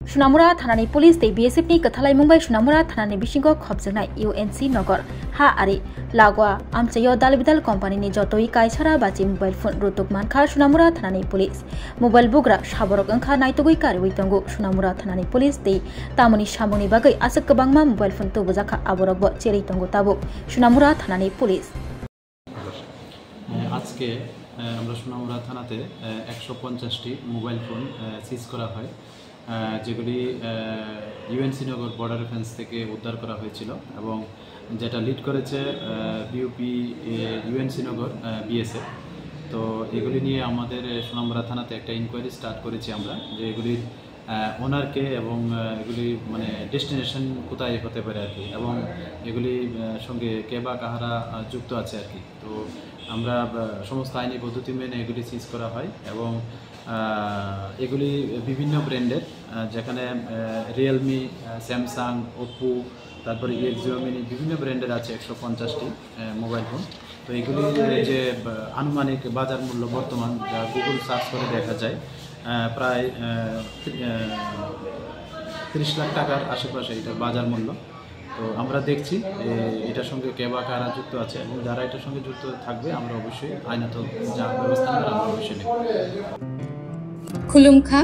Sunamura Thanani Police they BSF ni Kathalai Mumbai Sunamura Thanani Bishingo Khobjnai UNC Nogor ha ari lagwa amchayo dalbidal company ni jotoi kaisara bachi mobile phone rotok mankha Sunamura Thanani Police mobile bugra saborok angkha naitogoi karwai tongo Sunamura Thanani Police they tamoni samoni bagai asak kebangma mobile phone to bojaka aborok bo cherei tongo tabo Sunamura Thanani Police আজকে আমরা সোনামুড়া থানাতে 150টি mobile phone সিজ করা হয় যেগুলি UNC নগর border defence থেকে উদ্ধার করা হয়েছিল এবং যেটা লিড করেছে বিউপি ইউএনসি নগর বিএসএফ তো এগুলি নিয়ে আমাদের সোনামুড়া থানাতে একটা ইনকোয়ারি স্টার্ট করেছি আমরা যে এগুলির ওনারকে এবং এগুলি মানে ডেস্টিনেশন কোথায় হতে পারে আর কি এবং এগুলি সঙ্গে কে বা কাহারা যুক্ত আছে আর কি তো আমরা সমস্ত আইনি পদ্ধতি মেনে এগুলি সিজ করা হয় এবং এগুলি বিভিন্ন ব্র্যান্ডের যেখানে রিয়েলমি স্যামসাং ওপো তারপরে এক্সিওমিনি বিভিন্ন ব্র্যান্ডের আছে 150টি মোবাইল ফোন তো এগুলির যে আনুমানিক বাজার মূল্য বর্তমান যা গুগল সার্চ করে দেখা যায় প্রায় 30 লাখ টাকার আশেপাশে এটা বাজার মূল্য তো আমরা দেখছি এটার সঙ্গে কে বা কারা যুক্ত আছে এবং যারা এটার সঙ্গে যুক্ত থাকবে আমরা অবশ্যই আইনত যা ব্যবস্থা নেব আমরা অবশ্যই নেব खुलुमखा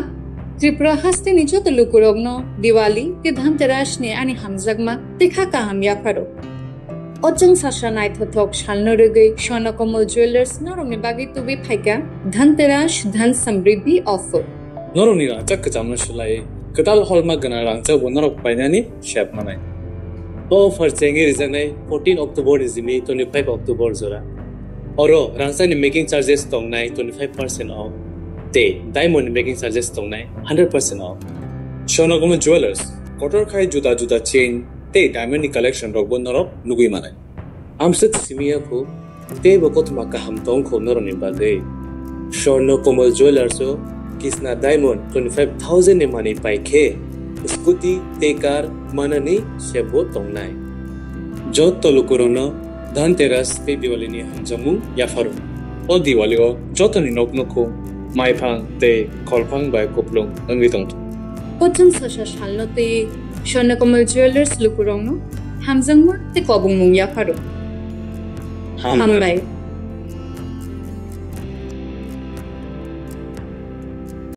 त्रिपुरा हस्ते निजो तलुकुरगनो दिवाली के धनतेरस ने आनि हामजागमा देखा काहाम याफारो अजंग सासा नाइथथक सालनो रगै स्वर्णकमल ज्वेलर्स नरमनि बागै तुबि फाइका धनतेरस धन समृद्धि ऑफर नरमनि रांचा कजामनो सलाय कदाल हलमा गना रांचा बनरक बायनानि शेप मानाय ऑफर चेंगे रिजनाय 14 अक्टोबर इजिमि 25 अक्टोबर जरा अरो रांचानि मेकिंग चार्जेस दंनाय 25% ऑफ ते डायमंड मेकिंग चार्जेस दंनाय 100% ऑफ स्वर्णकमल ज्वेलर्स कटर खाय जुदा जुदा चेन ते डायमंड कलेक्शन रक बनरक लुगै मानाय आमसत सिमिया को ते बकत माका हमतों को नरनि बादै स्वर्णकमल ज्वेलर्स किसना डायमंड 25000 ने माने पाइखे स्कूटी ते कार माननी सेबो दंनाय जत तलुकुरनो धनतेरस ते दिवाली नि हमजमु याफारो ओ दिवाली ओ जतनि नकनको माइफां ते खलफां बाय कोप्लुं अंगि दं पचन ससा सालनो ते स्वर्णकमल ज्वेलर्स लुकुरंनो हामजंगमु ते कबुंगमु याफारो हामबाय